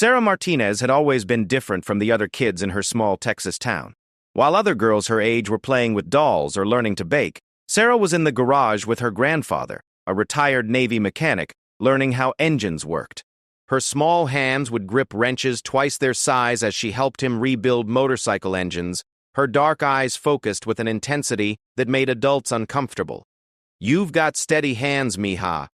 Sarah Martinez had always been different from the other kids in her small Texas town. While other girls her age were playing with dolls or learning to bake, Sarah was in the garage with her grandfather, a retired Navy mechanic, learning how engines worked. Her small hands would grip wrenches twice their size as she helped him rebuild motorcycle engines, her dark eyes focused with an intensity that made adults uncomfortable. "You've got steady hands, mija,"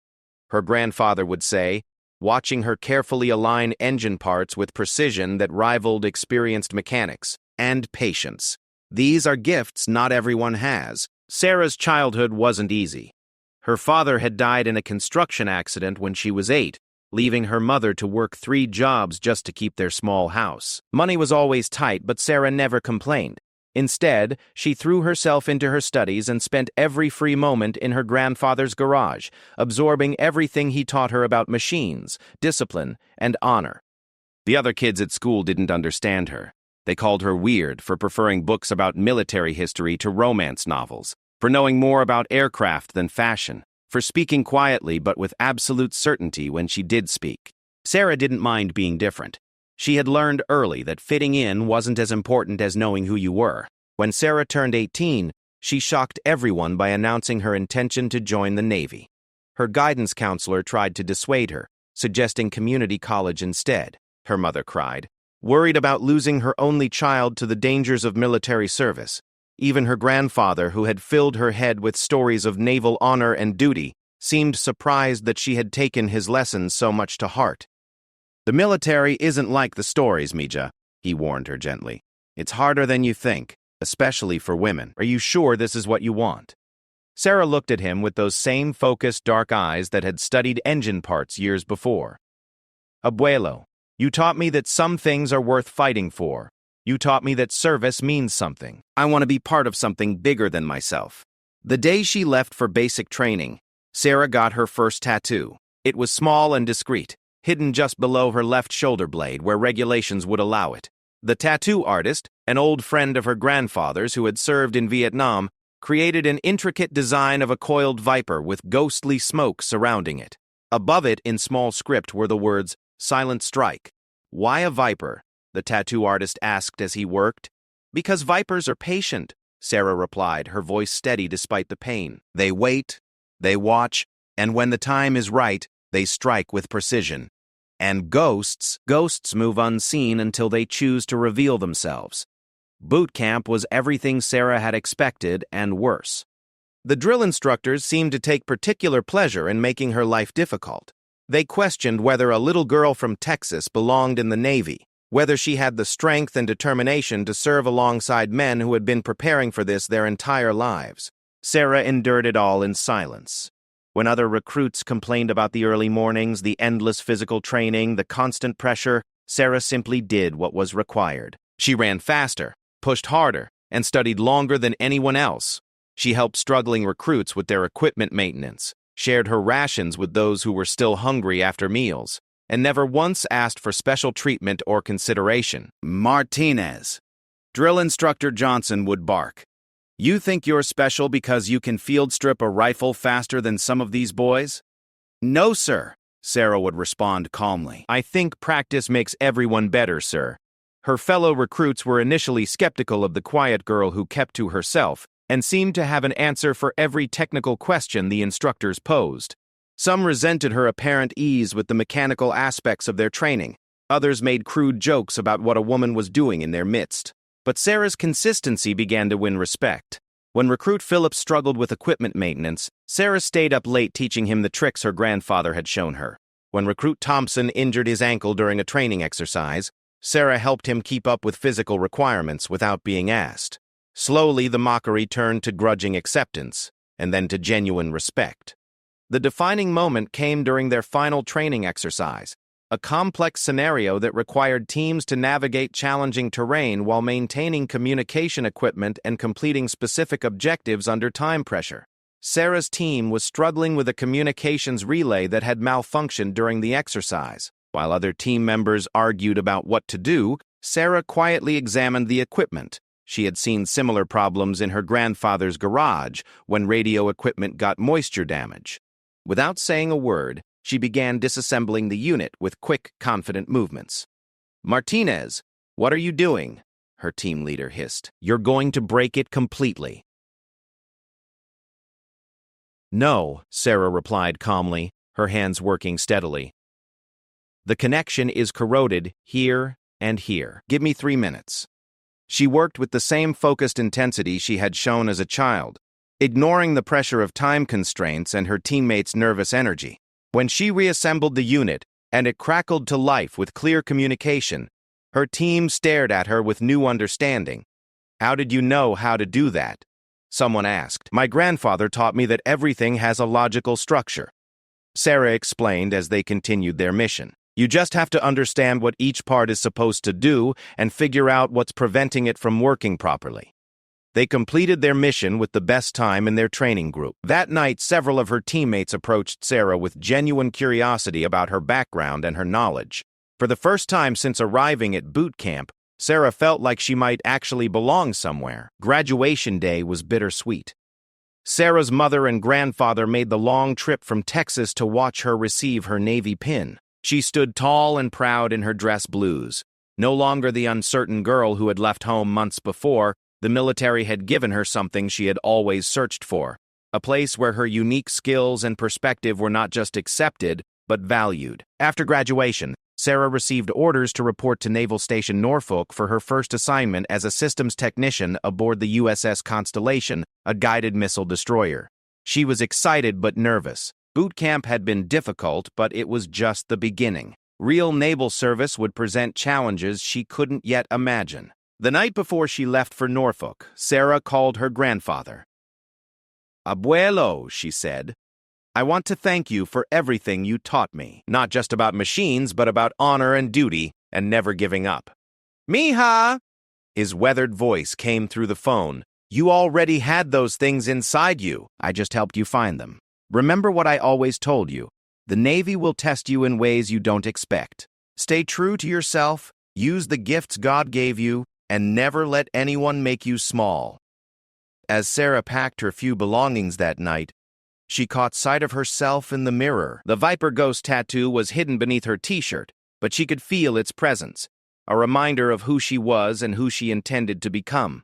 her grandfather would say, watching her carefully align engine parts with precision that rivaled experienced mechanics. And patience. These are gifts not everyone has. Sarah's childhood wasn't easy. Her father had died in a construction accident when she was 8, leaving her mother to work 3 jobs just to keep their small house. Money was always tight, but Sarah never complained. Instead, she threw herself into her studies and spent every free moment in her grandfather's garage, absorbing everything he taught her about machines, discipline, and honor. The other kids at school didn't understand her. They called her weird for preferring books about military history to romance novels, for knowing more about aircraft than fashion, for speaking quietly but with absolute certainty when she did speak. Sarah didn't mind being different. She had learned early that fitting in wasn't as important as knowing who you were. When Sarah turned 18, she shocked everyone by announcing her intention to join the Navy. Her guidance counselor tried to dissuade her, suggesting community college instead. Her mother cried, worried about losing her only child to the dangers of military service. Even her grandfather, who had filled her head with stories of naval honor and duty, seemed surprised that she had taken his lessons so much to heart. "The military isn't like the stories, Mija," he warned her gently. "It's harder than you think, especially for women. Are you sure this is what you want?" Sarah looked at him with those same focused dark eyes that had studied engine parts years before. "Abuelo, you taught me that some things are worth fighting for. You taught me that service means something. I want to be part of something bigger than myself." The day she left for basic training, Sarah got her first tattoo. It was small and discreet, hidden just below her left shoulder blade where regulations would allow it. The tattoo artist, an old friend of her grandfather's who had served in Vietnam, created an intricate design of a coiled viper with ghostly smoke surrounding it. Above it, in small script, were the words, "Silent Strike." "Why a viper?" the tattoo artist asked as he worked. "Because vipers are patient," Sarah replied, her voice steady despite the pain. "They wait, they watch, and when the time is right, they strike with precision. And ghosts move unseen until they choose to reveal themselves." Boot camp was everything Sarah had expected and worse. The drill instructors seemed to take particular pleasure in making her life difficult. They questioned whether a little girl from Texas belonged in the Navy, whether she had the strength and determination to serve alongside men who had been preparing for this their entire lives. Sarah endured it all in silence. When other recruits complained about the early mornings, the endless physical training, the constant pressure, Sarah simply did what was required. She ran faster, pushed harder, and studied longer than anyone else. She helped struggling recruits with their equipment maintenance, shared her rations with those who were still hungry after meals, and never once asked for special treatment or consideration. "Martinez," Drill Instructor Johnson would bark. "You think you're special because you can field strip a rifle faster than some of these boys?" "No, sir," Sarah would respond calmly. "I think practice makes everyone better, sir." Her fellow recruits were initially skeptical of the quiet girl who kept to herself and seemed to have an answer for every technical question the instructors posed. Some resented her apparent ease with the mechanical aspects of their training. Others made crude jokes about what a woman was doing in their midst. But Sarah's consistency began to win respect. When recruit Phillips struggled with equipment maintenance, Sarah stayed up late teaching him the tricks her grandfather had shown her. When recruit Thompson injured his ankle during a training exercise, Sarah helped him keep up with physical requirements without being asked. Slowly, the mockery turned to grudging acceptance, and then to genuine respect. The defining moment came during their final training exercise, a complex scenario that required teams to navigate challenging terrain while maintaining communication equipment and completing specific objectives under time pressure. Sarah's team was struggling with a communications relay that had malfunctioned during the exercise. While other team members argued about what to do, Sarah quietly examined the equipment. She had seen similar problems in her grandfather's garage when radio equipment got moisture damage. Without saying a word, she began disassembling the unit with quick, confident movements. Martinez, what are you doing? Her team leader hissed. You're going to break it completely. No, Sarah replied calmly, her hands working steadily. The connection is corroded here and here. Give me 3 minutes. She worked with the same focused intensity she had shown as a child, ignoring the pressure of time constraints and her teammates' nervous energy. When she reassembled the unit, and it crackled to life with clear communication, her team stared at her with new understanding. How did you know how to do that? Someone asked. My grandfather taught me that everything has a logical structure. Sarah explained as they continued their mission. You just have to understand what each part is supposed to do and figure out what's preventing it from working properly. They completed their mission with the best time in their training group. That night, several of her teammates approached Sarah with genuine curiosity about her background and her knowledge. For the first time since arriving at boot camp, Sarah felt like she might actually belong somewhere. Graduation day was bittersweet. Sarah's mother and grandfather made the long trip from Texas to watch her receive her Navy pin. She stood tall and proud in her dress blues. No longer the uncertain girl who had left home months before, the military had given her something she had always searched for, a place where her unique skills and perspective were not just accepted, but valued. After graduation, Sarah received orders to report to Naval Station Norfolk for her first assignment as a systems technician aboard the USS Constellation, a guided missile destroyer. She was excited but nervous. Boot camp had been difficult, but it was just the beginning. Real naval service would present challenges she couldn't yet imagine. The night before she left for Norfolk, Sarah called her grandfather. Abuelo, she said, I want to thank you for everything you taught me, not just about machines, but about honor and duty and never giving up. Mija! His weathered voice came through the phone. You already had those things inside you. I just helped you find them. Remember what I always told you. The Navy will test you in ways you don't expect. Stay true to yourself, use the gifts God gave you, and never let anyone make you small. As Sarah packed her few belongings that night, she caught sight of herself in the mirror. The Viper Ghost tattoo was hidden beneath her t-shirt, but she could feel its presence, a reminder of who she was and who she intended to become.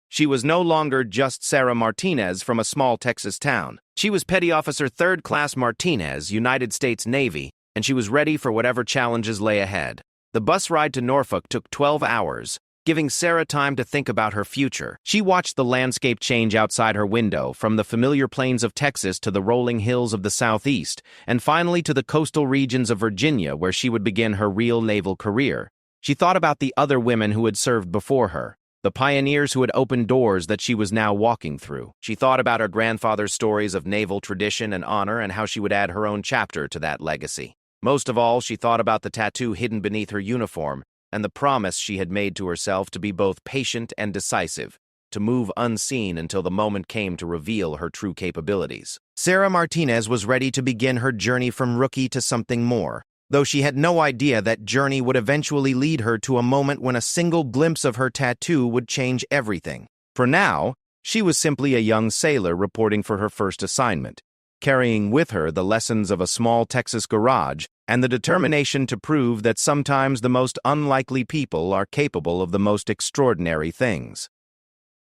She was no longer just Sarah Martinez from a small Texas town. She was Petty Officer 3rd Class Martinez, United States Navy, and she was ready for whatever challenges lay ahead. The bus ride to Norfolk took 12 hours, giving Sarah time to think about her future. She watched the landscape change outside her window, from the familiar plains of Texas to the rolling hills of the southeast, and finally to the coastal regions of Virginia, where she would begin her real naval career. She thought about the other women who had served before her, the pioneers who had opened doors that she was now walking through. She thought about her grandfather's stories of naval tradition and honor and how she would add her own chapter to that legacy. Most of all, she thought about the tattoo hidden beneath her uniform and the promise she had made to herself to be both patient and decisive, to move unseen until the moment came to reveal her true capabilities. Sarah Martinez was ready to begin her journey from rookie to something more, though she had no idea that journey would eventually lead her to a moment when a single glimpse of her tattoo would change everything. For now, she was simply a young sailor reporting for her first assignment, carrying with her the lessons of a small Texas garage and the determination to prove that sometimes the most unlikely people are capable of the most extraordinary things.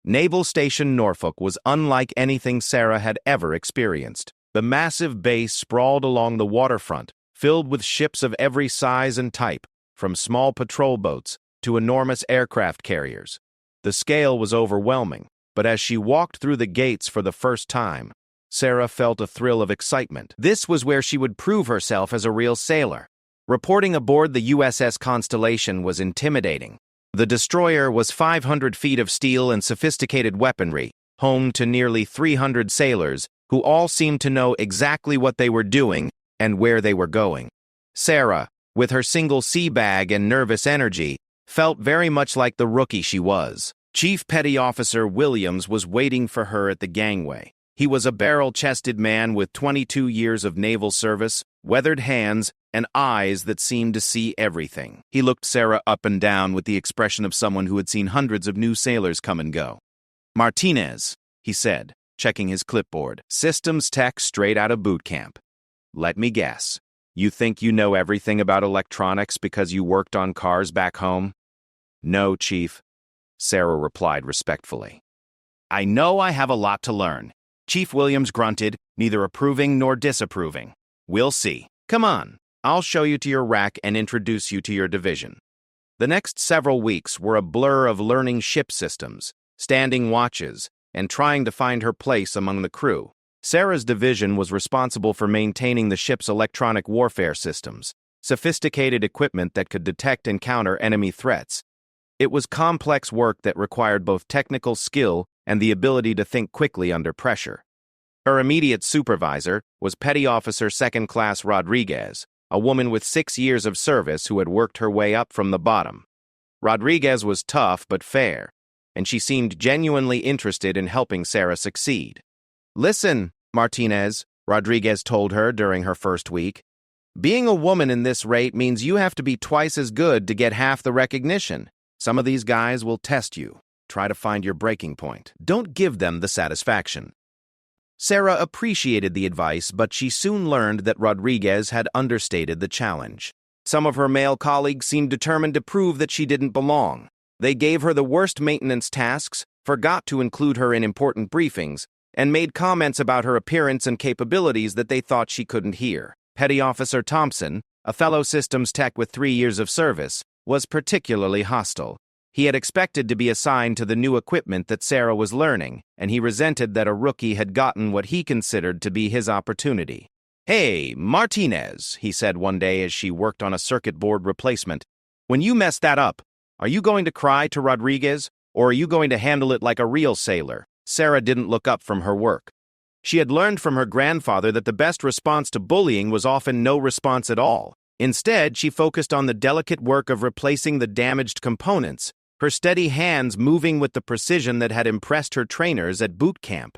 Naval Station Norfolk was unlike anything Sarah had ever experienced. The massive base sprawled along the waterfront, filled with ships of every size and type, from small patrol boats to enormous aircraft carriers. The scale was overwhelming, but as she walked through the gates for the first time, Sarah felt a thrill of excitement. This was where she would prove herself as a real sailor. Reporting aboard the USS Constellation was intimidating. The destroyer was 500 feet of steel and sophisticated weaponry, home to nearly 300 sailors who all seemed to know exactly what they were doing and where they were going. Sarah, with her single sea bag and nervous energy, felt very much like the rookie she was. Chief Petty Officer Williams was waiting for her at the gangway. He was a barrel-chested man with 22 years of naval service, weathered hands, and eyes that seemed to see everything. He looked Sarah up and down with the expression of someone who had seen hundreds of new sailors come and go. Martinez, he said, checking his clipboard. Systems tech straight out of boot camp. Let me guess. You think you know everything about electronics because you worked on cars back home? No, Chief, Sarah replied respectfully. I know I have a lot to learn. Chief Williams grunted, neither approving nor disapproving. We'll see. Come on, I'll show you to your rack and introduce you to your division. The next several weeks were a blur of learning ship systems, standing watches, and trying to find her place among the crew. Sarah's division was responsible for maintaining the ship's electronic warfare systems, sophisticated equipment that could detect and counter enemy threats. It was complex work that required both technical skill and the ability to think quickly under pressure. Her immediate supervisor was Petty Officer Second Class Rodriguez, a woman with 6 years of service who had worked her way up from the bottom. Rodriguez was tough but fair, and she seemed genuinely interested in helping Sarah succeed. Listen, Martinez, Rodriguez told her during her first week. Being a woman in this rate means you have to be twice as good to get half the recognition. Some of these guys will test you. Try to find your breaking point. Don't give them the satisfaction. Sarah appreciated the advice, but she soon learned that Rodriguez had understated the challenge. Some of her male colleagues seemed determined to prove that she didn't belong. They gave her the worst maintenance tasks, forgot to include her in important briefings, and made comments about her appearance and capabilities that they thought she couldn't hear. Petty Officer Thompson, a fellow systems tech with 3 years of service, was particularly hostile. He had expected to be assigned to the new equipment that Sarah was learning, and he resented that a rookie had gotten what he considered to be his opportunity. Hey, Martinez, he said one day as she worked on a circuit board replacement. When you mess that up, are you going to cry to Rodriguez, or are you going to handle it like a real sailor? Sarah didn't look up from her work. She had learned from her grandfather that the best response to bullying was often no response at all. Instead, she focused on the delicate work of replacing the damaged components, her steady hands moving with the precision that had impressed her trainers at boot camp.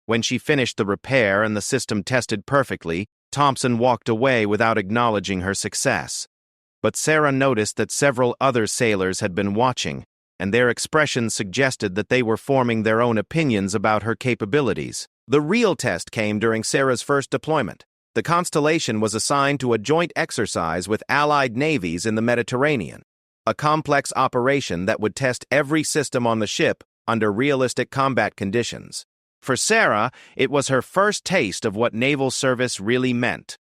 When she finished the repair and the system tested perfectly, Thompson walked away without acknowledging her success. But Sarah noticed that several other sailors had been watching, and their expressions suggested that they were forming their own opinions about her capabilities. The real test came during Sarah's first deployment. The Constellation was assigned to a joint exercise with Allied navies in the Mediterranean, a complex operation that would test every system on the ship under realistic combat conditions. For Sarah, it was her first taste of what naval service really meant.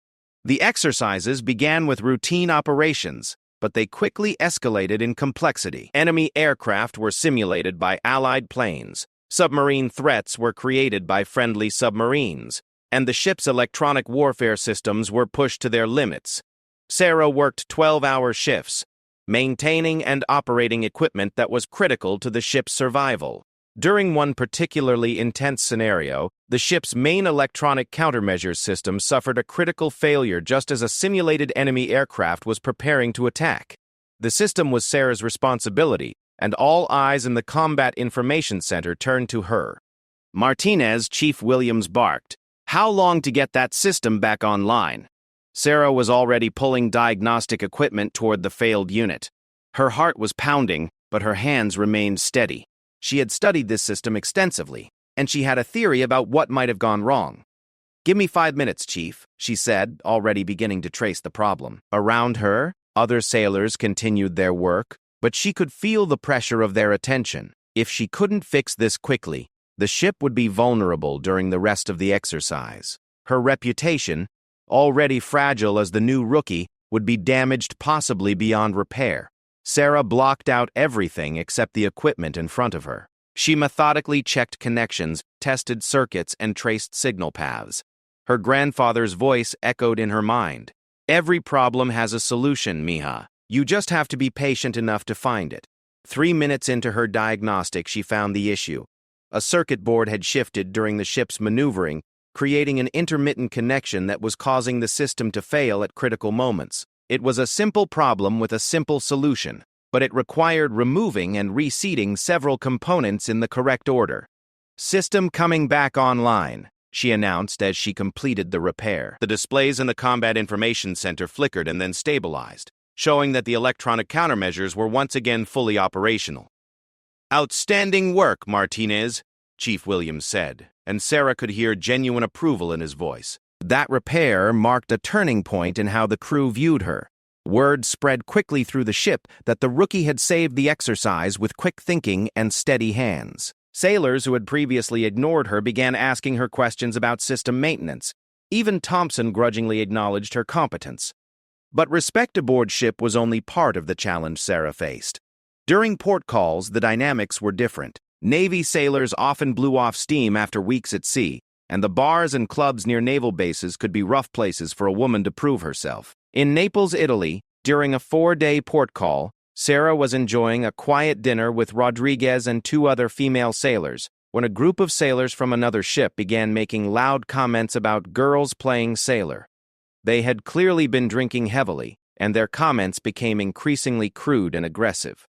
The exercises began with routine operations, but they quickly escalated in complexity. Enemy aircraft were simulated by Allied planes, submarine threats were created by friendly submarines, and the ship's electronic warfare systems were pushed to their limits. Sarah worked 12-hour shifts, maintaining and operating equipment that was critical to the ship's survival. During one particularly intense scenario, the ship's main electronic countermeasures system suffered a critical failure just as a simulated enemy aircraft was preparing to attack. The system was Sarah's responsibility, and all eyes in the Combat Information Center turned to her. Martinez, Chief Williams barked, "How long to get that system back online?" Sarah was already pulling diagnostic equipment toward the failed unit. Her heart was pounding, but her hands remained steady. She had studied this system extensively, and she had a theory about what might have gone wrong. "Give me 5 minutes, Chief," she said, already beginning to trace the problem. Around her, other sailors continued their work, but she could feel the pressure of their attention. If she couldn't fix this quickly, the ship would be vulnerable during the rest of the exercise. Her reputation, already fragile as the new rookie, would be damaged possibly beyond repair. Sarah blocked out everything except the equipment in front of her. She methodically checked connections, tested circuits, and traced signal paths. Her grandfather's voice echoed in her mind. "Every problem has a solution, Mija. You just have to be patient enough to find it." 3 minutes into her diagnostic, she found the issue. A circuit board had shifted during the ship's maneuvering, creating an intermittent connection that was causing the system to fail at critical moments. It was a simple problem with a simple solution, but it required removing and reseating several components in the correct order. "System coming back online," she announced as she completed the repair. The displays in the Combat Information Center flickered and then stabilized, showing that the electronic countermeasures were once again fully operational. "Outstanding work, Martinez," Chief Williams said, and Sarah could hear genuine approval in his voice. That repair marked a turning point in how the crew viewed her. Word spread quickly through the ship that the rookie had saved the exercise with quick thinking and steady hands. Sailors who had previously ignored her began asking her questions about system maintenance. Even Thompson grudgingly acknowledged her competence. But respect aboard ship was only part of the challenge Sarah faced. During port calls, the dynamics were different. Navy sailors often blew off steam after weeks at sea, and the bars and clubs near naval bases could be rough places for a woman to prove herself. In Naples, Italy, during a 4-day port call, Sarah was enjoying a quiet dinner with Rodriguez and 2 other female sailors when a group of sailors from another ship began making loud comments about girls playing sailor. They had clearly been drinking heavily, and their comments became increasingly crude and aggressive.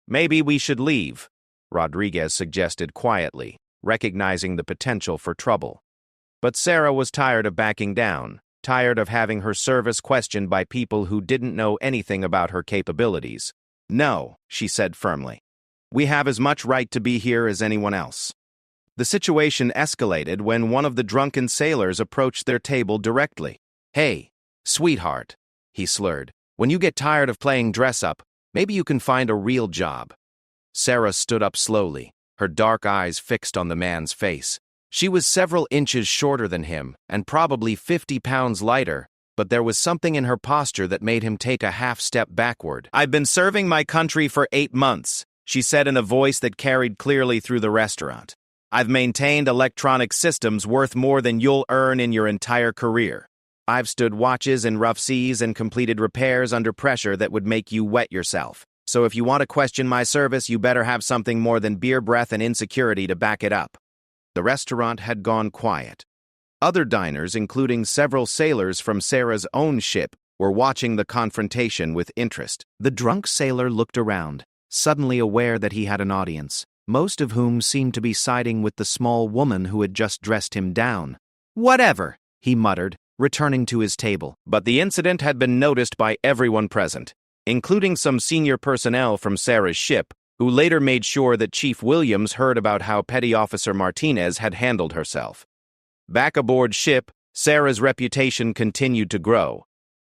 "Maybe we should leave," Rodriguez suggested quietly, recognizing the potential for trouble. But Sarah was tired of backing down, tired of having her service questioned by people who didn't know anything about her capabilities. "No," she said firmly. "We have as much right to be here as anyone else." The situation escalated when one of the drunken sailors approached their table directly. "Hey, sweetheart," he slurred, "when you get tired of playing dress-up, maybe you can find a real job." Sarah stood up slowly, her dark eyes fixed on the man's face. She was several inches shorter than him, and probably 50 pounds lighter, but there was something in her posture that made him take a half-step backward. "I've been serving my country for 8 months, she said in a voice that carried clearly through the restaurant. "I've maintained electronic systems worth more than you'll earn in your entire career. I've stood watches in rough seas and completed repairs under pressure that would make you wet yourself. So if you want to question my service, you better have something more than beer breath and insecurity to back it up." The restaurant had gone quiet. Other diners, including several sailors from Sarah's own ship, were watching the confrontation with interest. The drunk sailor looked around, suddenly aware that he had an audience, most of whom seemed to be siding with the small woman who had just dressed him down. "Whatever," he muttered, returning to his table. But the incident had been noticed by everyone present, including some senior personnel from Sarah's ship, who later made sure that Chief Williams heard about how Petty Officer Martinez had handled herself. Back aboard ship, Sarah's reputation continued to grow.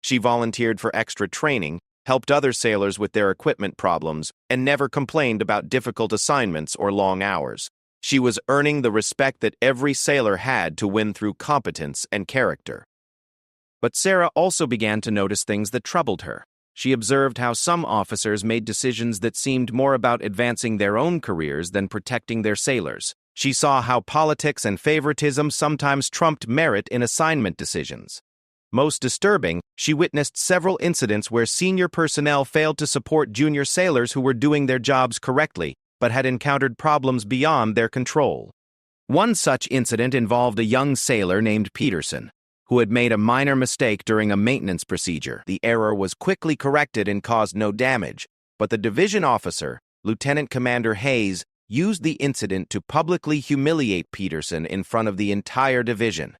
She volunteered for extra training, helped other sailors with their equipment problems, and never complained about difficult assignments or long hours. She was earning the respect that every sailor had to win through competence and character. But Sarah also began to notice things that troubled her. She observed how some officers made decisions that seemed more about advancing their own careers than protecting their sailors. She saw how politics and favoritism sometimes trumped merit in assignment decisions. Most disturbing, she witnessed several incidents where senior personnel failed to support junior sailors who were doing their jobs correctly, but had encountered problems beyond their control. One such incident involved a young sailor named Peterson, who had made a minor mistake during a maintenance procedure. The error was quickly corrected and caused no damage, but the division officer, Lieutenant Commander Hayes, used the incident to publicly humiliate Peterson in front of the entire division.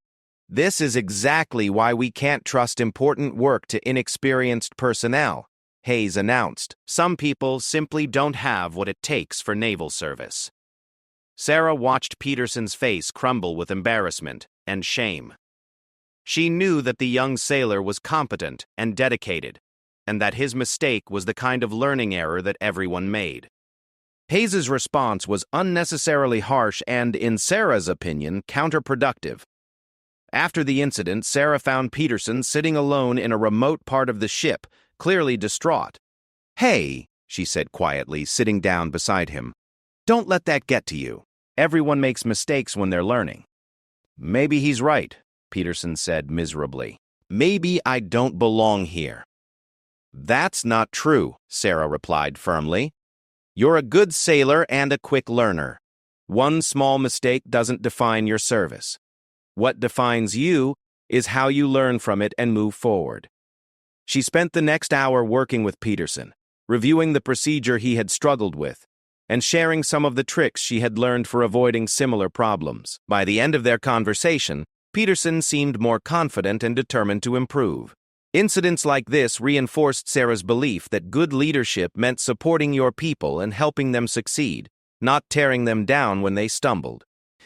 "This is exactly why we can't trust important work to inexperienced personnel," Hayes announced. "Some people simply don't have what it takes for naval service." Sarah watched Peterson's face crumble with embarrassment and shame. She knew that the young sailor was competent and dedicated, and that his mistake was the kind of learning error that everyone made. Hayes's response was unnecessarily harsh and, in Sarah's opinion, counterproductive. After the incident, Sarah found Peterson sitting alone in a remote part of the ship, clearly distraught. "Hey," she said quietly, sitting down beside him, "don't let that get to you. Everyone makes mistakes when they're learning." "Maybe he's right," Peterson said miserably. "Maybe I don't belong here." "That's not true," Sarah replied firmly. "You're a good sailor and a quick learner. One small mistake doesn't define your service. What defines you is how you learn from it and move forward." She spent the next hour working with Peterson, reviewing the procedure he had struggled with, and sharing some of the tricks she had learned for avoiding similar problems. By the end of their conversation, Peterson seemed more confident and determined to improve. Incidents like this reinforced Sarah's belief that good leadership meant supporting your people and helping them succeed, not tearing them down when they stumbled.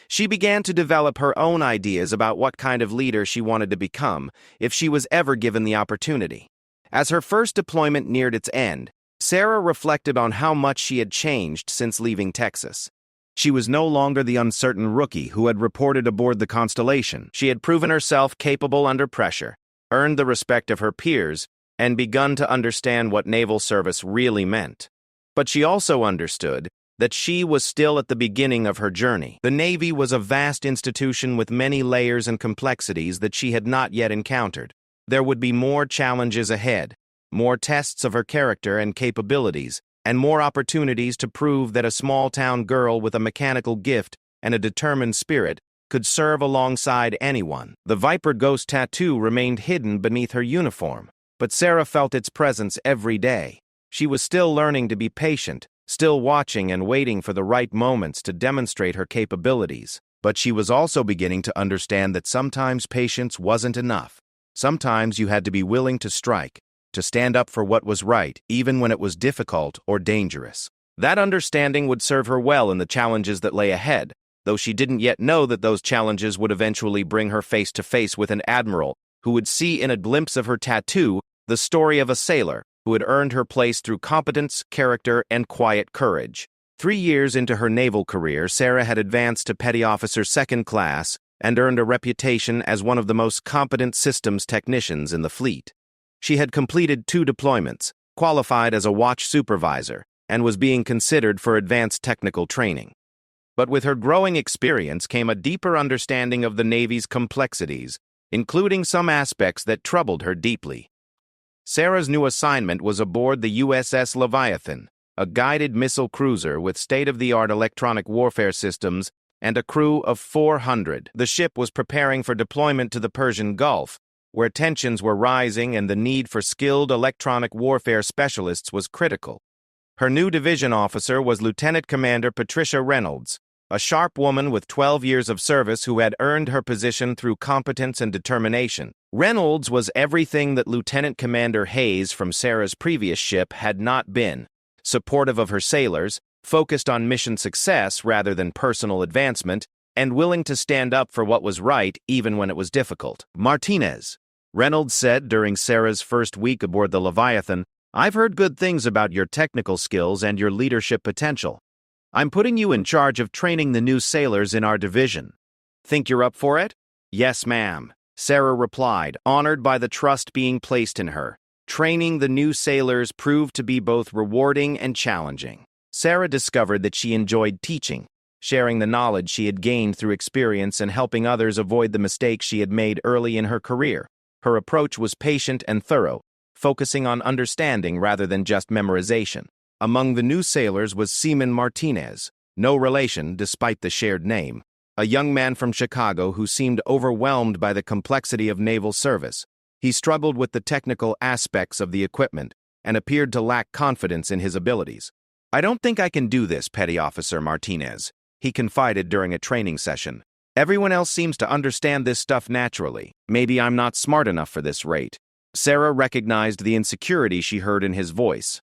She began to develop her own ideas about what kind of leader she wanted to become if she was ever given the opportunity. As her first deployment neared its end, Sarah reflected on how much she had changed since leaving Texas. She was no longer the uncertain rookie who had reported aboard the Constellation. She had proven herself capable under pressure, earned the respect of her peers, and begun to understand what naval service really meant. But she also understood that she was still at the beginning of her journey. The Navy was a vast institution with many layers and complexities that she had not yet encountered. There would be more challenges ahead, more tests of her character and capabilities, and more opportunities to prove that a small-town girl with a mechanical gift and a determined spirit could serve alongside anyone. The Viper Ghost tattoo remained hidden beneath her uniform, but Sarah felt its presence every day. She was still learning to be patient, still watching and waiting for the right moments to demonstrate her capabilities. But she was also beginning to understand that sometimes patience wasn't enough. Sometimes you had to be willing to strike, to stand up for what was right, even when it was difficult or dangerous. That understanding would serve her well in the challenges that lay ahead, though she didn't yet know that those challenges would eventually bring her face to face with an admiral who would see in a glimpse of her tattoo the story of a sailor who had earned her place through competence, character, and quiet courage. 3 years into her naval career, Sarah had advanced to Petty Officer Second Class and earned a reputation as one of the most competent systems technicians in the fleet. She had completed 2 deployments, qualified as a watch supervisor, and was being considered for advanced technical training. But with her growing experience came a deeper understanding of the Navy's complexities, including some aspects that troubled her deeply. Sarah's new assignment was aboard the USS Leviathan, a guided missile cruiser with state-of-the-art electronic warfare systems and a crew of 400. The ship was preparing for deployment to the Persian Gulf, where tensions were rising and the need for skilled electronic warfare specialists was critical. Her new division officer was Lieutenant Commander Patricia Reynolds, a sharp woman with 12 years of service who had earned her position through competence and determination. Reynolds was everything that Lieutenant Commander Hayes from Sarah's previous ship had not been: supportive of her sailors, focused on mission success rather than personal advancement, and willing to stand up for what was right even when it was difficult. "Martinez," Reynolds said during Sarah's first week aboard the Leviathan, "I've heard good things about your technical skills and your leadership potential. I'm putting you in charge of training the new sailors in our division. Think you're up for it?" "Yes, ma'am," Sarah replied, honored by the trust being placed in her. Training the new sailors proved to be both rewarding and challenging. Sarah discovered that she enjoyed teaching, sharing the knowledge she had gained through experience and helping others avoid the mistakes she had made early in her career. Her approach was patient and thorough, focusing on understanding rather than just memorization. Among the new sailors was Seaman Martinez, no relation despite the shared name, a young man from Chicago who seemed overwhelmed by the complexity of naval service. He struggled with the technical aspects of the equipment and appeared to lack confidence in his abilities. "I don't think I can do this, Petty Officer Martinez," he confided during a training session. "Everyone else seems to understand this stuff naturally. Maybe I'm not smart enough for this rate." Sarah recognized the insecurity she heard in his voice.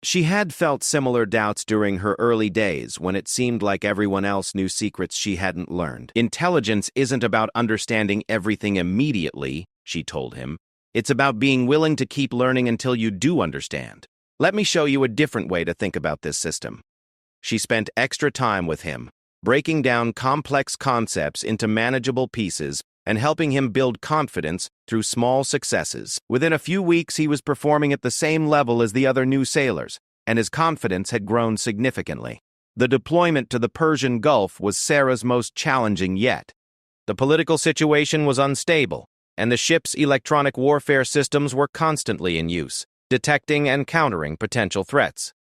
She had felt similar doubts during her early days when it seemed like everyone else knew secrets she hadn't learned. "Intelligence isn't about understanding everything immediately," she told him. "It's about being willing to keep learning until you do understand. Let me show you a different way to think about this system." She spent extra time with him, breaking down complex concepts into manageable pieces and helping him build confidence through small successes. Within a few weeks, he was performing at the same level as the other new sailors, and his confidence had grown significantly. The deployment to the Persian Gulf was Sarah's most challenging yet. The political situation was unstable, and the ship's electronic warfare systems were constantly in use, detecting and countering potential threats.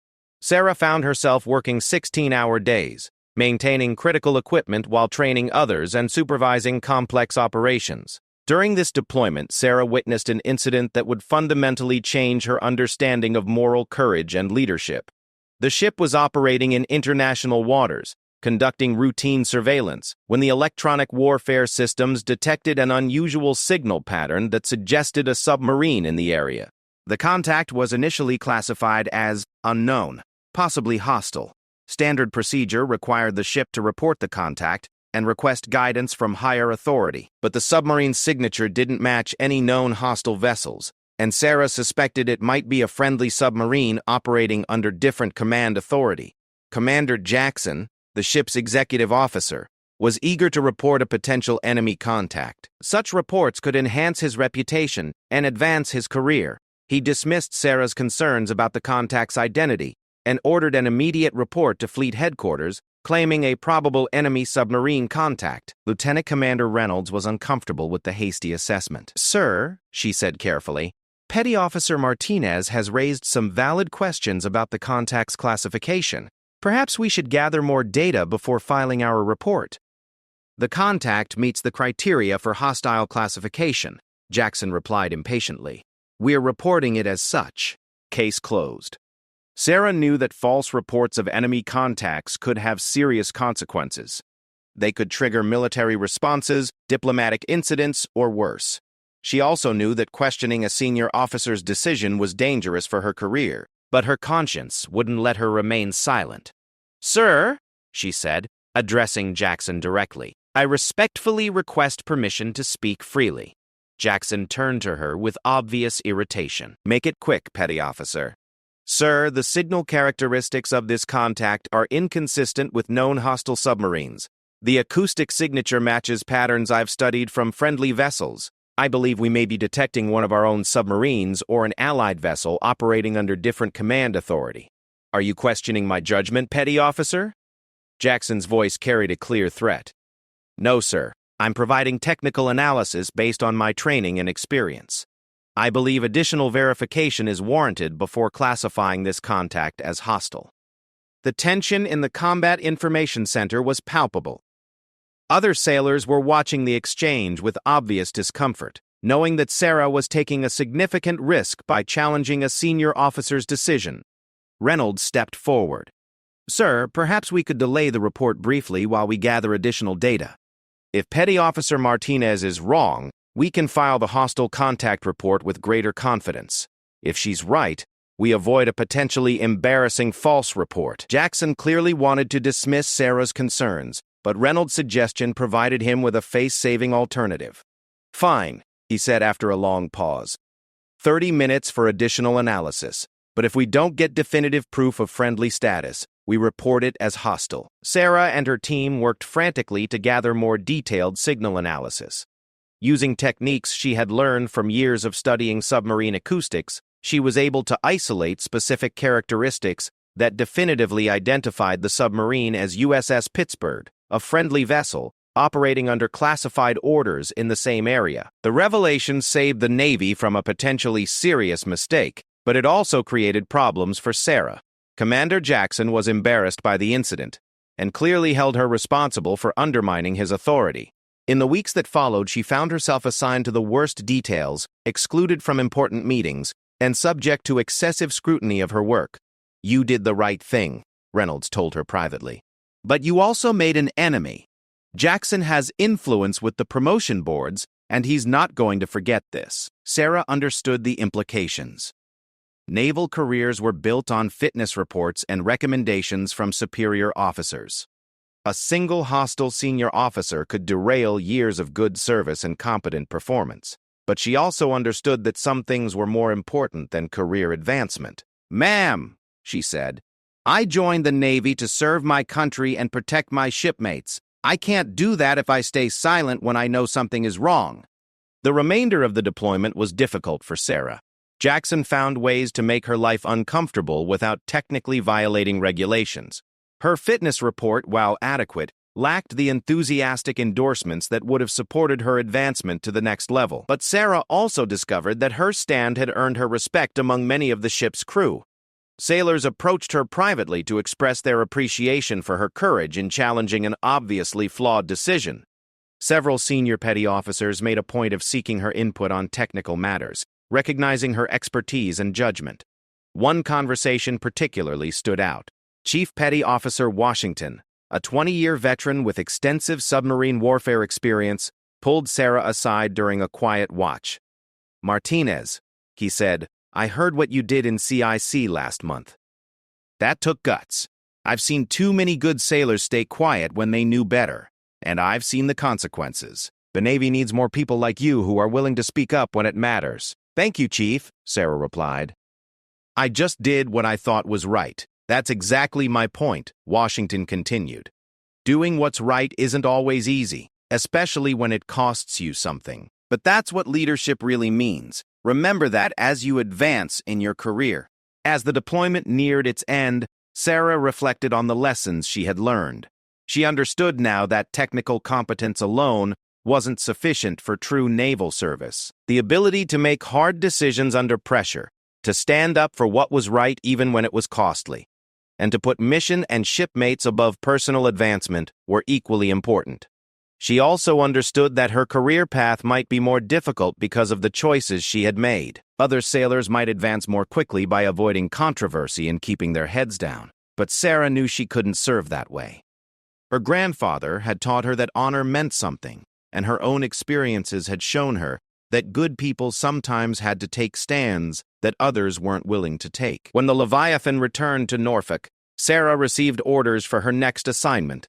Sarah found herself working 16-hour days, maintaining critical equipment while training others and supervising complex operations. During this deployment, Sarah witnessed an incident that would fundamentally change her understanding of moral courage and leadership. The ship was operating in international waters, conducting routine surveillance, when the electronic warfare systems detected an unusual signal pattern that suggested a submarine in the area. The contact was initially classified as unknown, possibly hostile. Standard procedure required the ship to report the contact, and request guidance from higher authority. But the submarine's signature didn't match any known hostile vessels, and Sarah suspected it might be a friendly submarine operating under different command authority. Commander Jackson, the ship's executive officer, was eager to report a potential enemy contact. Such reports could enhance his reputation and advance his career. He dismissed Sarah's concerns about the contact's identity and ordered an immediate report to Fleet Headquarters, claiming a probable enemy submarine contact. Lieutenant Commander Reynolds was uncomfortable with the hasty assessment. "Sir," she said carefully, "Petty Officer Martinez has raised some valid questions about the contact's classification. Perhaps we should gather more data before filing our report." "The contact meets the criteria for hostile classification," Jackson replied impatiently. "We're reporting it as such." Case closed. Sarah knew that false reports of enemy contacts could have serious consequences. They could trigger military responses, diplomatic incidents, or worse. She also knew that questioning a senior officer's decision was dangerous for her career, but her conscience wouldn't let her remain silent. "Sir," she said, addressing Jackson directly, "I respectfully request permission to speak freely." Jackson turned to her with obvious irritation. "Make it quick, Petty Officer." "Sir, the signal characteristics of this contact are inconsistent with known hostile submarines. The acoustic signature matches patterns I've studied from friendly vessels. I believe we may be detecting one of our own submarines or an allied vessel operating under different command authority. Are you questioning my judgment, Petty Officer?" Jackson's voice carried a clear threat. "No, sir. I'm providing technical analysis based on my training and experience. I believe additional verification is warranted before classifying this contact as hostile." The tension in the Combat Information Center was palpable. Other sailors were watching the exchange with obvious discomfort, knowing that Sarah was taking a significant risk by challenging a senior officer's decision. Reynolds stepped forward. "Sir, perhaps we could delay the report briefly while we gather additional data. If Petty Officer Martinez is wrong, we can file the hostile contact report with greater confidence. If she's right, we avoid a potentially embarrassing false report." Jackson clearly wanted to dismiss Sarah's concerns, but Reynolds' suggestion provided him with a face-saving alternative. "Fine," he said after a long pause. 30 minutes for additional analysis, but if we don't get definitive proof of friendly status, we report it as hostile." Sarah and her team worked frantically to gather more detailed signal analysis. Using techniques she had learned from years of studying submarine acoustics, she was able to isolate specific characteristics that definitively identified the submarine as USS Pittsburgh, a friendly vessel operating under classified orders in the same area. The revelation saved the Navy from a potentially serious mistake, but it also created problems for Sarah. Commander Jackson was embarrassed by the incident and clearly held her responsible for undermining his authority. In the weeks that followed, she found herself assigned to the worst details, excluded from important meetings, and subject to excessive scrutiny of her work. "You did the right thing," Reynolds told her privately. "But you also made an enemy. Jackson has influence with the promotion boards, and he's not going to forget this." Sarah understood the implications. Naval careers were built on fitness reports and recommendations from superior officers. A single hostile senior officer could derail years of good service and competent performance. But she also understood that some things were more important than career advancement. "Ma'am," she said, "I joined the Navy to serve my country and protect my shipmates. I can't do that if I stay silent when I know something is wrong." The remainder of the deployment was difficult for Sarah. Jackson found ways to make her life uncomfortable without technically violating regulations. Her fitness report, while adequate, lacked the enthusiastic endorsements that would have supported her advancement to the next level. But Sarah also discovered that her stand had earned her respect among many of the ship's crew. Sailors approached her privately to express their appreciation for her courage in challenging an obviously flawed decision. Several senior petty officers made a point of seeking her input on technical matters, recognizing her expertise and judgment. One conversation particularly stood out. Chief Petty Officer Washington, a 20-year veteran with extensive submarine warfare experience, pulled Sarah aside during a quiet watch. "Martinez," he said, "I heard what you did in CIC last month. That took guts. I've seen too many good sailors stay quiet when they knew better, and I've seen the consequences. The Navy needs more people like you who are willing to speak up when it matters. Thank you, Chief, Sarah replied. I just did what I thought was right. That's exactly my point, Washington continued. Doing what's right isn't always easy, especially when it costs you something. But that's what leadership really means. Remember that as you advance in your career. As the deployment neared its end, Sarah reflected on the lessons she had learned. She understood now that technical competence alone wasn't sufficient for true naval service. The ability to make hard decisions under pressure, to stand up for what was right even when it was costly, and to put mission and shipmates above personal advancement were equally important. She also understood that her career path might be more difficult because of the choices she had made. Other sailors might advance more quickly by avoiding controversy and keeping their heads down, but Sarah knew she couldn't serve that way. Her grandfather had taught her that honor meant something, and her own experiences had shown her that good people sometimes had to take stands that others weren't willing to take. When the Leviathan returned to Norfolk, Sarah received orders for her next assignment,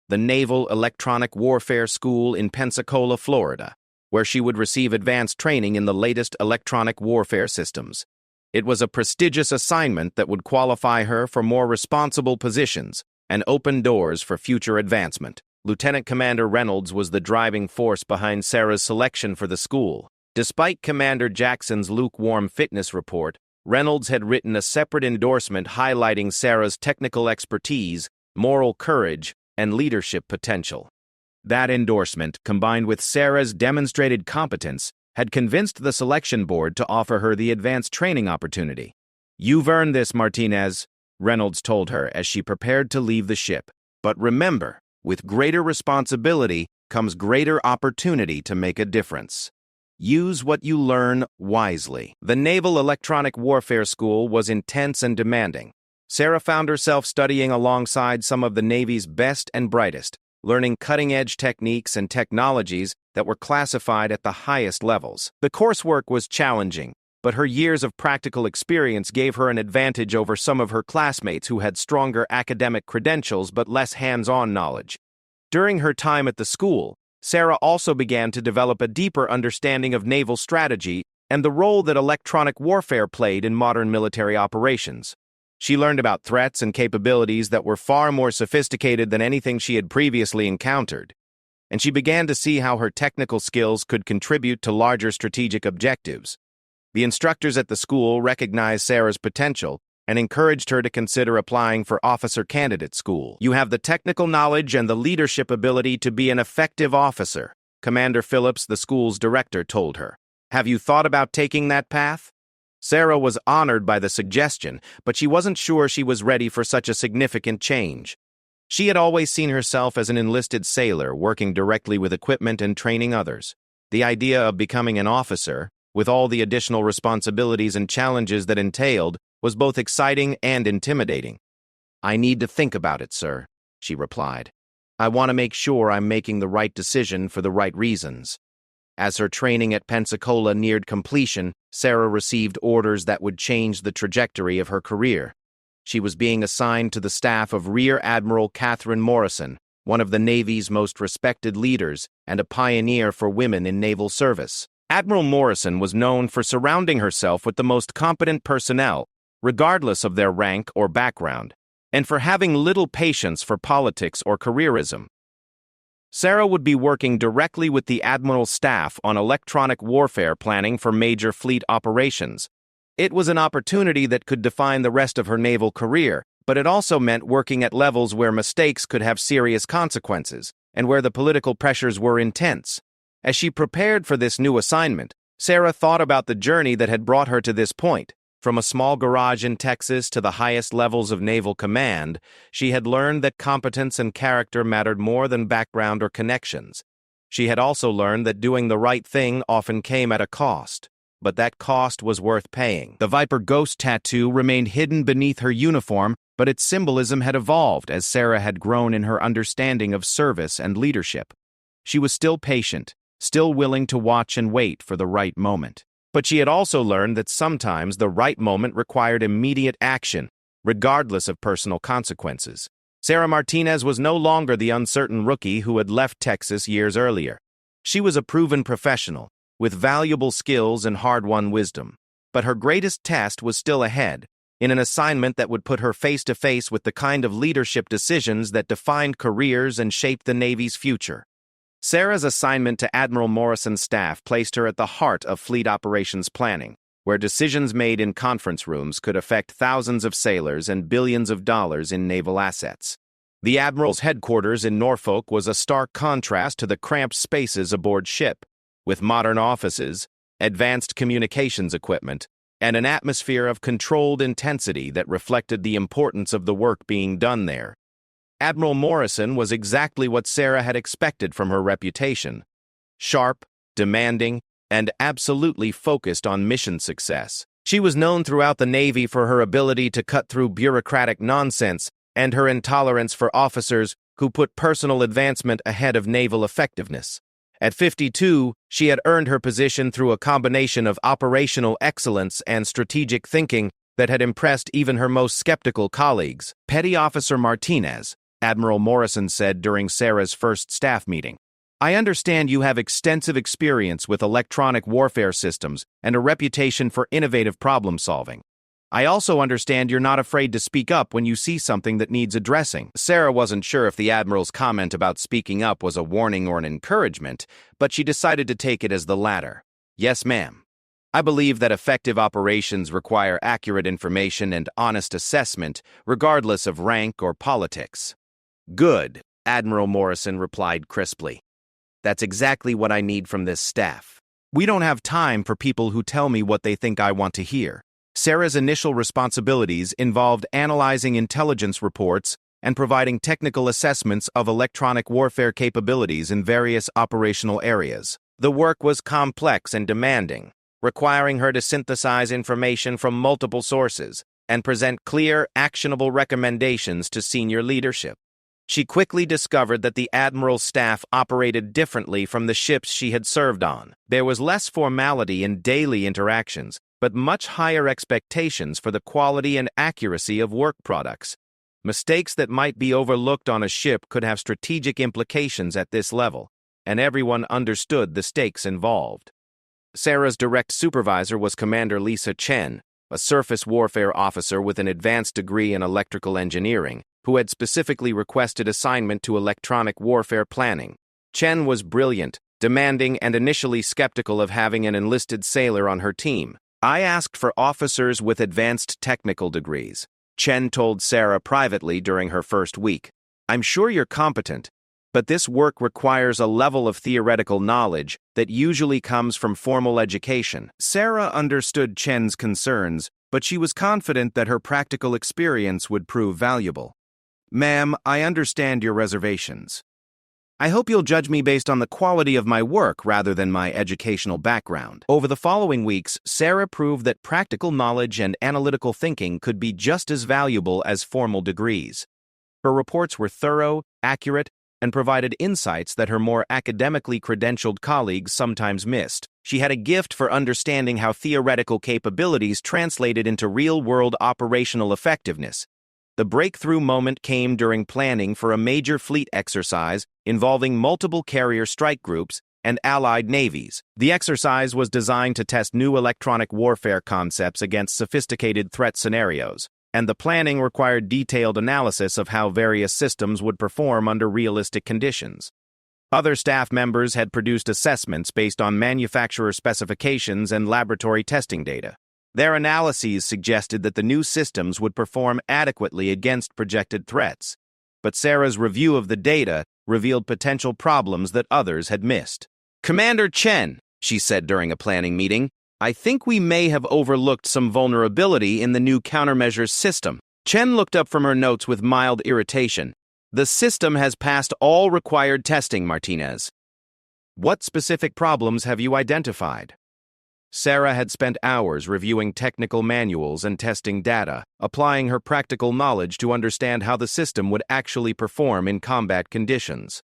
the Naval Electronic Warfare School in Pensacola, Florida, where she would receive advanced training in the latest electronic warfare systems. It was a prestigious assignment that would qualify her for more responsible positions and open doors for future advancement. Lieutenant Commander Reynolds was the driving force behind Sarah's selection for the school. Despite Commander Jackson's lukewarm fitness report, Reynolds had written a separate endorsement highlighting Sarah's technical expertise, moral courage, and leadership potential. That endorsement, combined with Sarah's demonstrated competence, had convinced the selection board to offer her the advanced training opportunity. "You've earned this, Martinez," Reynolds told her as she prepared to leave the ship. "But remember, with greater responsibility comes greater opportunity to make a difference. Use what you learn wisely." The Naval Electronic Warfare School was intense and demanding. Sarah found herself studying alongside some of the Navy's best and brightest, learning cutting-edge techniques and technologies that were classified at the highest levels. The coursework was challenging, but her years of practical experience gave her an advantage over some of her classmates who had stronger academic credentials but less hands-on knowledge. During her time at the school, Sarah also began to develop a deeper understanding of naval strategy and the role that electronic warfare played in modern military operations. She learned about threats and capabilities that were far more sophisticated than anything she had previously encountered, and she began to see how her technical skills could contribute to larger strategic objectives. The instructors at the school recognized Sarah's potential and encouraged her to consider applying for officer candidate school. "You have the technical knowledge and the leadership ability to be an effective officer," Commander Phillips, the school's director, told her. "Have you thought about taking that path?" Sarah was honored by the suggestion, but she wasn't sure she was ready for such a significant change. She had always seen herself as an enlisted sailor working directly with equipment and training others. The idea of becoming an officer, with all the additional responsibilities and challenges that entailed, was both exciting and intimidating. "I need to think about it, sir," she replied. "I want to make sure I'm making the right decision for the right reasons." As her training at Pensacola neared completion, Sarah received orders that would change the trajectory of her career. She was being assigned to the staff of Rear Admiral Catherine Morrison, one of the Navy's most respected leaders and a pioneer for women in naval service. Admiral Morrison was known for surrounding herself with the most competent personnel, regardless of their rank or background, and for having little patience for politics or careerism. Sarah would be working directly with the Admiral's staff on electronic warfare planning for major fleet operations. It was an opportunity that could define the rest of her naval career, but it also meant working at levels where mistakes could have serious consequences, and where the political pressures were intense. As she prepared for this new assignment, Sarah thought about the journey that had brought her to this point. From a small garage in Texas to the highest levels of naval command, she had learned that competence and character mattered more than background or connections. She had also learned that doing the right thing often came at a cost, but that cost was worth paying. The Viper Ghost tattoo remained hidden beneath her uniform, but its symbolism had evolved as Sarah had grown in her understanding of service and leadership. She was still patient, still willing to watch and wait for the right moment. But she had also learned that sometimes the right moment required immediate action, regardless of personal consequences. Sarah Martinez was no longer the uncertain rookie who had left Texas years earlier. She was a proven professional, with valuable skills and hard-won wisdom. But her greatest test was still ahead, in an assignment that would put her face-to-face with the kind of leadership decisions that defined careers and shaped the Navy's future. Sarah's assignment to Admiral Morrison's staff placed her at the heart of fleet operations planning, where decisions made in conference rooms could affect thousands of sailors and billions of dollars in naval assets. The Admiral's headquarters in Norfolk was a stark contrast to the cramped spaces aboard ship, with modern offices, advanced communications equipment, and an atmosphere of controlled intensity that reflected the importance of the work being done there. Admiral Morrison was exactly what Sarah had expected from her reputation: sharp, demanding, and absolutely focused on mission success. She was known throughout the Navy for her ability to cut through bureaucratic nonsense and her intolerance for officers who put personal advancement ahead of naval effectiveness. At 52, she had earned her position through a combination of operational excellence and strategic thinking that had impressed even her most skeptical colleagues. Petty Officer Martinez, Admiral Morrison said during Sarah's first staff meeting, "I understand you have extensive experience with electronic warfare systems and a reputation for innovative problem-solving. I also understand you're not afraid to speak up when you see something that needs addressing." Sarah wasn't sure if the Admiral's comment about speaking up was a warning or an encouragement, but she decided to take it as the latter. "Yes, ma'am. I believe that effective operations require accurate information and honest assessment, regardless of rank or politics." "Good," Admiral Morrison replied crisply. "That's exactly what I need from this staff. We don't have time for people who tell me what they think I want to hear." Sarah's initial responsibilities involved analyzing intelligence reports and providing technical assessments of electronic warfare capabilities in various operational areas. The work was complex and demanding, requiring her to synthesize information from multiple sources and present clear, actionable recommendations to senior leadership. She quickly discovered that the Admiral's staff operated differently from the ships she had served on. There was less formality in daily interactions, but much higher expectations for the quality and accuracy of work products. Mistakes that might be overlooked on a ship could have strategic implications at this level, and everyone understood the stakes involved. Sarah's direct supervisor was Commander Lisa Chen, a surface warfare officer with an advanced degree in electrical engineering, who had specifically requested assignment to electronic warfare planning. Chen was brilliant, demanding, and initially skeptical of having an enlisted sailor on her team. "I asked for officers with advanced technical degrees," Chen told Sarah privately during her first week. "I'm sure you're competent, but this work requires a level of theoretical knowledge that usually comes from formal education." Sarah understood Chen's concerns, but she was confident that her practical experience would prove valuable. "Ma'am, I understand your reservations. I hope you'll judge me based on the quality of my work rather than my educational background." Over the following weeks, Sarah proved that practical knowledge and analytical thinking could be just as valuable as formal degrees. Her reports were thorough, accurate, and provided insights that her more academically credentialed colleagues sometimes missed. She had a gift for understanding how theoretical capabilities translated into real-world operational effectiveness. The breakthrough moment came during planning for a major fleet exercise involving multiple carrier strike groups and allied navies. The exercise was designed to test new electronic warfare concepts against sophisticated threat scenarios, and the planning required detailed analysis of how various systems would perform under realistic conditions. Other staff members had produced assessments based on manufacturer specifications and laboratory testing data. Their analyses suggested that the new systems would perform adequately against projected threats, but Sarah's review of the data revealed potential problems that others had missed. "Commander Chen," she said during a planning meeting, "I think we may have overlooked some vulnerability in the new countermeasures system." Chen looked up from her notes with mild irritation. "The system has passed all required testing, Martinez. What specific problems have you identified?" Sarah had spent hours reviewing technical manuals and testing data, applying her practical knowledge to understand how the system would actually perform in combat conditions.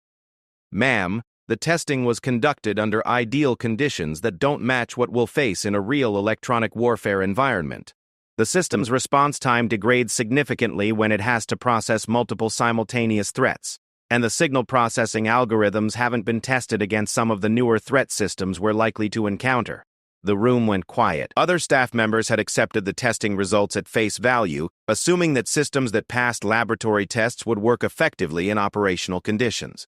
"Ma'am, the testing was conducted under ideal conditions that don't match what we'll face in a real electronic warfare environment. The system's response time degrades significantly when it has to process multiple simultaneous threats, and the signal processing algorithms haven't been tested against some of the newer threat systems we're likely to encounter. The room went quiet. Other staff members had accepted the testing results at face value, assuming that systems that passed laboratory tests would work effectively in operational conditions.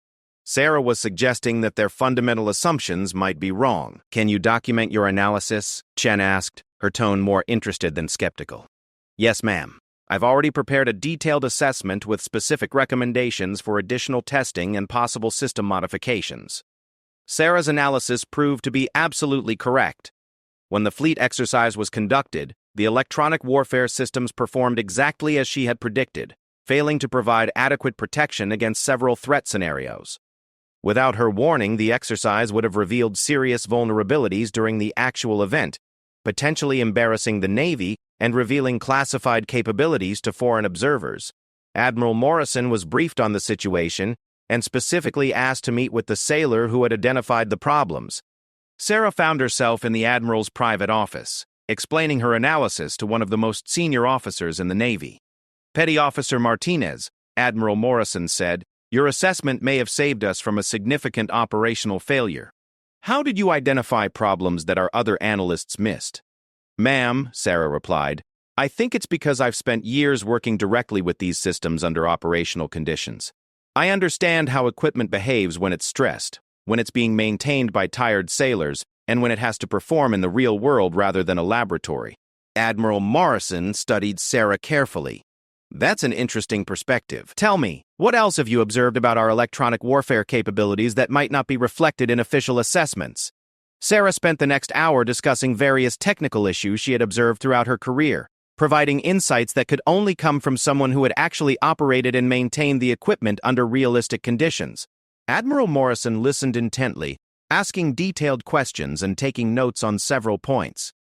Sarah was suggesting that their fundamental assumptions might be wrong. "Can you document your analysis?" Chen asked, her tone more interested than skeptical. "Yes, ma'am. I've already prepared a detailed assessment with specific recommendations for additional testing and possible system modifications." Sarah's analysis proved to be absolutely correct. When the fleet exercise was conducted, the electronic warfare systems performed exactly as she had predicted, failing to provide adequate protection against several threat scenarios. Without her warning, the exercise would have revealed serious vulnerabilities during the actual event, potentially embarrassing the Navy and revealing classified capabilities to foreign observers. Admiral Morrison was briefed on the situation and specifically asked to meet with the sailor who had identified the problems. Sarah found herself in the Admiral's private office, explaining her analysis to one of the most senior officers in the Navy. "Petty Officer Martinez," Admiral Morrison said, "your assessment may have saved us from a significant operational failure. How did you identify problems that our other analysts missed?" "Ma'am," Sarah replied, "I think it's because I've spent years working directly with these systems under operational conditions. I understand how equipment behaves when it's stressed, when it's being maintained by tired sailors, and when it has to perform in the real world rather than a laboratory." Admiral Morrison studied Sarah carefully. "That's an interesting perspective. Tell me, what else have you observed about our electronic warfare capabilities that might not be reflected in official assessments?" Sarah spent the next hour discussing various technical issues she had observed throughout her career, providing insights that could only come from someone who had actually operated and maintained the equipment under realistic conditions. Admiral Morrison listened intently, asking detailed questions and taking notes on several points.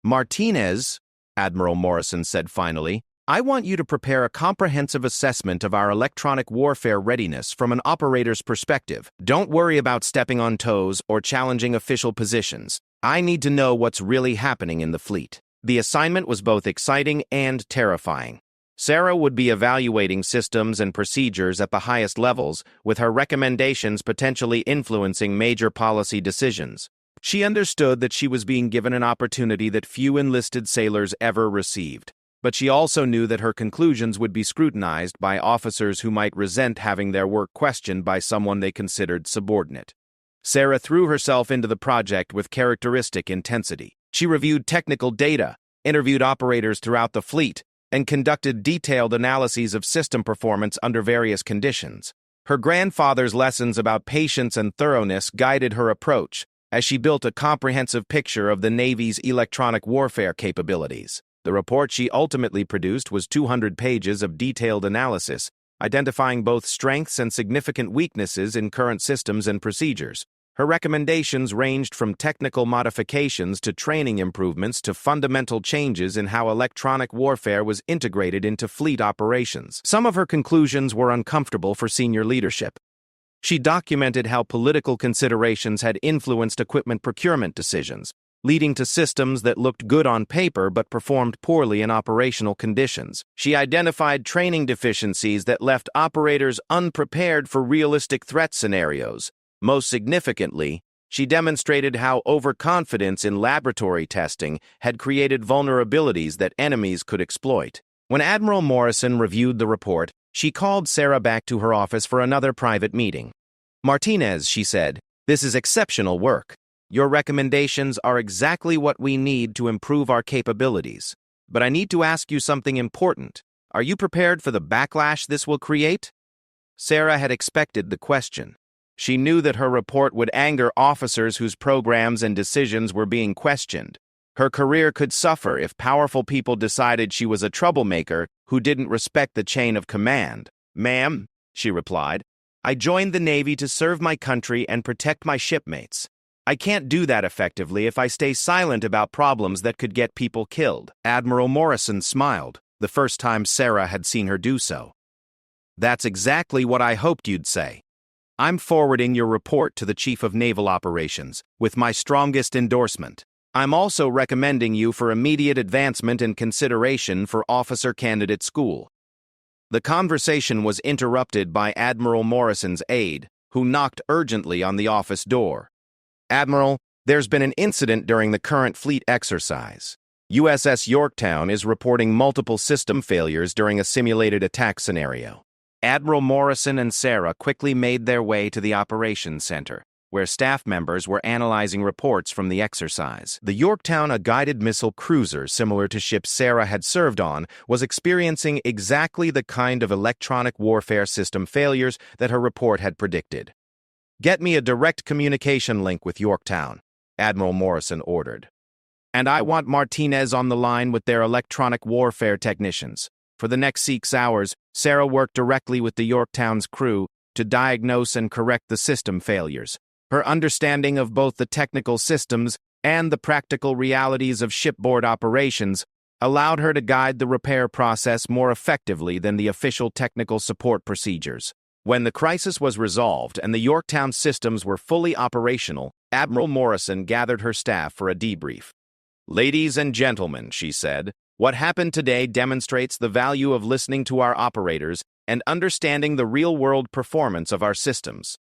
"Martinez," Admiral Morrison said finally, "I want you to prepare a comprehensive assessment of our electronic warfare readiness from an operator's perspective. Don't worry about stepping on toes or challenging official positions. I need to know what's really happening in the fleet." The assignment was both exciting and terrifying. Sarah would be evaluating systems and procedures at the highest levels, with her recommendations potentially influencing major policy decisions. She understood that she was being given an opportunity that few enlisted sailors ever received, but she also knew that her conclusions would be scrutinized by officers who might resent having their work questioned by someone they considered subordinate. Sarah threw herself into the project with characteristic intensity. She reviewed technical data, interviewed operators throughout the fleet, and conducted detailed analyses of system performance under various conditions. Her grandfather's lessons about patience and thoroughness guided her approach as she built a comprehensive picture of the Navy's electronic warfare capabilities. The report she ultimately produced was 200 pages of detailed analysis, identifying both strengths and significant weaknesses in current systems and procedures. Her recommendations ranged from technical modifications to training improvements to fundamental changes in how electronic warfare was integrated into fleet operations. Some of her conclusions were uncomfortable for senior leadership. She documented how political considerations had influenced equipment procurement decisions, leading to systems that looked good on paper but performed poorly in operational conditions. She identified training deficiencies that left operators unprepared for realistic threat scenarios. Most significantly, she demonstrated how overconfidence in laboratory testing had created vulnerabilities that enemies could exploit. When Admiral Morrison reviewed the report, she called Sarah back to her office for another private meeting. "Martinez," she said, "this is exceptional work. Your recommendations are exactly what we need to improve our capabilities. But I need to ask you something important. Are you prepared for the backlash this will create?" Sarah had expected the question. She knew that her report would anger officers whose programs and decisions were being questioned. Her career could suffer if powerful people decided she was a troublemaker who didn't respect the chain of command. "Ma'am," she replied, "I joined the Navy to serve my country and protect my shipmates. I can't do that effectively if I stay silent about problems that could get people killed." Admiral Morrison smiled, the first time Sarah had seen her do so. "That's exactly what I hoped you'd say. I'm forwarding your report to the Chief of Naval Operations with my strongest endorsement. I'm also recommending you for immediate advancement and consideration for officer candidate school. The conversation was interrupted by Admiral Morrison's aide, who knocked urgently on the office door. Admiral, there's been an incident during the current fleet exercise. USS Yorktown is reporting multiple system failures during a simulated attack scenario. Admiral Morrison and Sarah quickly made their way to the operations center, where staff members were analyzing reports from the exercise. The Yorktown, a guided missile cruiser similar to ships Sarah had served on, was experiencing exactly the kind of electronic warfare system failures that her report had predicted. Get me a direct communication link with Yorktown, Admiral Morrison ordered. And I want Martinez on the line with their electronic warfare technicians. For the next 6 hours, Sarah worked directly with the Yorktown's crew to diagnose and correct the system failures. Her understanding of both the technical systems and the practical realities of shipboard operations allowed her to guide the repair process more effectively than the official technical support procedures. When the crisis was resolved and the Yorktown systems were fully operational, Admiral Morrison gathered her staff for a debrief. "Ladies and gentlemen," she said, "what happened today demonstrates the value of listening to our operators and understanding the real-world performance of our systems.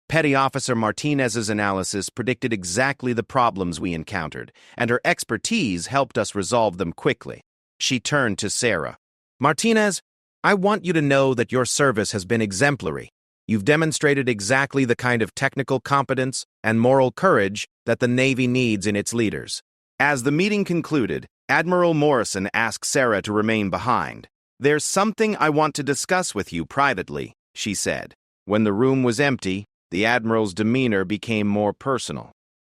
Petty Officer Martinez's analysis predicted exactly the problems we encountered, and her expertise helped us resolve them quickly." She turned to Sarah. "Martinez, I want you to know that your service has been exemplary. You've demonstrated exactly the kind of technical competence and moral courage that the Navy needs in its leaders." As the meeting concluded, Admiral Morrison asked Sarah to remain behind. "There's something I want to discuss with you privately," she said. When the room was empty, the Admiral's demeanor became more personal.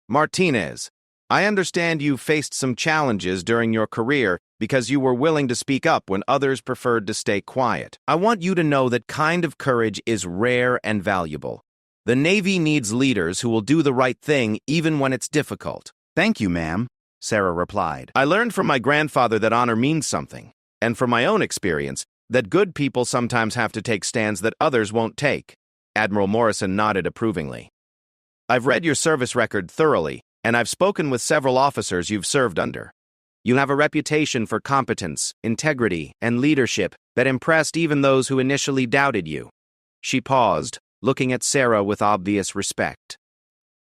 "Martinez, I understand you faced some challenges during your career because you were willing to speak up when others preferred to stay quiet. I want you to know that kind of courage is rare and valuable. The Navy needs leaders who will do the right thing even when it's difficult." "Thank you, ma'am," Sarah replied. "I learned from my grandfather that honor means something, and from my own experience, that good people sometimes have to take stands that others won't take." Admiral Morrison nodded approvingly. "I've read your service record thoroughly, and I've spoken with several officers you've served under. You have a reputation for competence, integrity, and leadership that impressed even those who initially doubted you." She paused, looking at Sarah with obvious respect.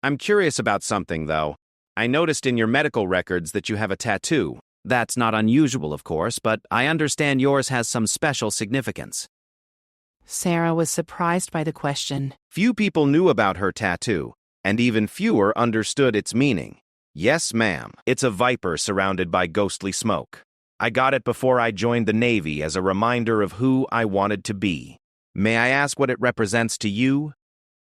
"I'm curious about something, though. I noticed in your medical records that you have a tattoo. That's not unusual, of course, but I understand yours has some special significance." Sarah was surprised by the question. Few people knew about her tattoo, and even fewer understood its meaning. "Yes, ma'am. It's a viper surrounded by ghostly smoke. I got it before I joined the Navy as a reminder of who I wanted to be. May I ask what it represents to you?"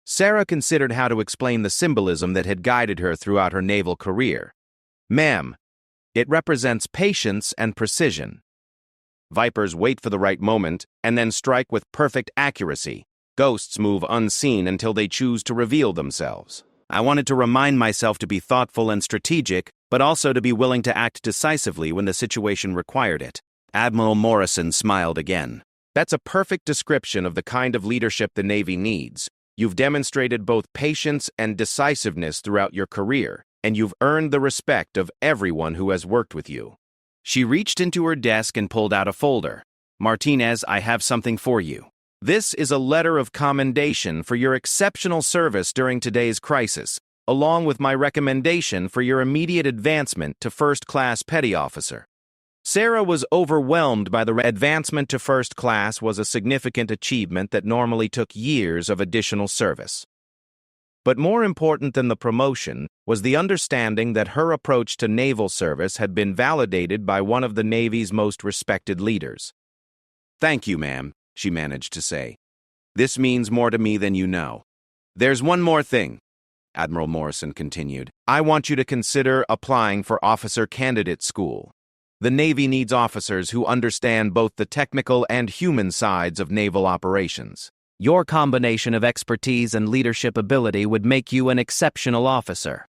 Sarah considered how to explain the symbolism that had guided her throughout her naval career. "Ma'am, it represents patience and precision. Vipers wait for the right moment and then strike with perfect accuracy. Ghosts move unseen until they choose to reveal themselves. I wanted to remind myself to be thoughtful and strategic, but also to be willing to act decisively when the situation required it." Admiral Morrison smiled again. "That's a perfect description of the kind of leadership the Navy needs. You've demonstrated both patience and decisiveness throughout your career, and you've earned the respect of everyone who has worked with you." She reached into her desk and pulled out a folder. "Martinez, I have something for you. This is a letter of commendation for your exceptional service during today's crisis, along with my recommendation for your immediate advancement to first-class petty officer." Sarah was overwhelmed by the advancement to first class was a significant achievement that normally took years of additional service. But more important than the promotion was the understanding that her approach to naval service had been validated by one of the Navy's most respected leaders. "Thank you, ma'am," she managed to say. "This means more to me than you know. There's one more thing," Admiral Morrison continued. "I want you to consider applying for officer candidate school. The Navy needs officers who understand both the technical and human sides of naval operations. Your combination of expertise and leadership ability would make you an exceptional officer."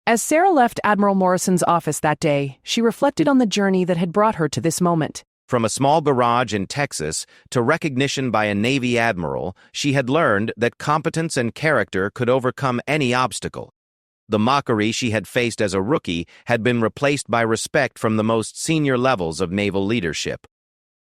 As Sarah left Admiral Morrison's office that day, she reflected on the journey that had brought her to this moment. From a small garage in Texas to recognition by a Navy admiral, she had learned that competence and character could overcome any obstacle. The mockery she had faced as a rookie had been replaced by respect from the most senior levels of naval leadership.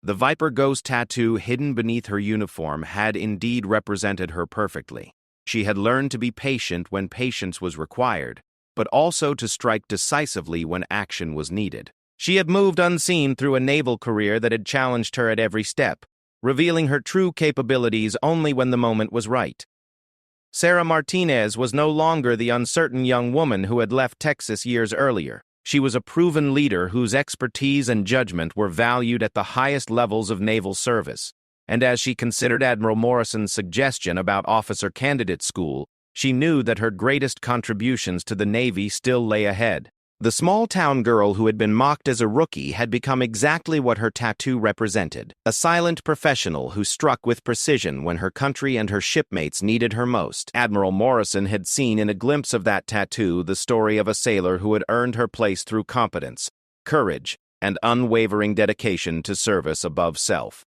The Viper Ghost tattoo hidden beneath her uniform had indeed represented her perfectly. She had learned to be patient when patience was required, but also to strike decisively when action was needed. She had moved unseen through a naval career that had challenged her at every step, revealing her true capabilities only when the moment was right. Sarah Martinez was no longer the uncertain young woman who had left Texas years earlier. She was a proven leader whose expertise and judgment were valued at the highest levels of naval service. And as she considered Admiral Morrison's suggestion about officer candidate school, she knew that her greatest contributions to the Navy still lay ahead. The small-town girl who had been mocked as a rookie had become exactly what her tattoo represented, a silent professional who struck with precision when her country and her shipmates needed her most. Admiral Morrison had seen in a glimpse of that tattoo the story of a sailor who had earned her place through competence, courage, and unwavering dedication to service above self.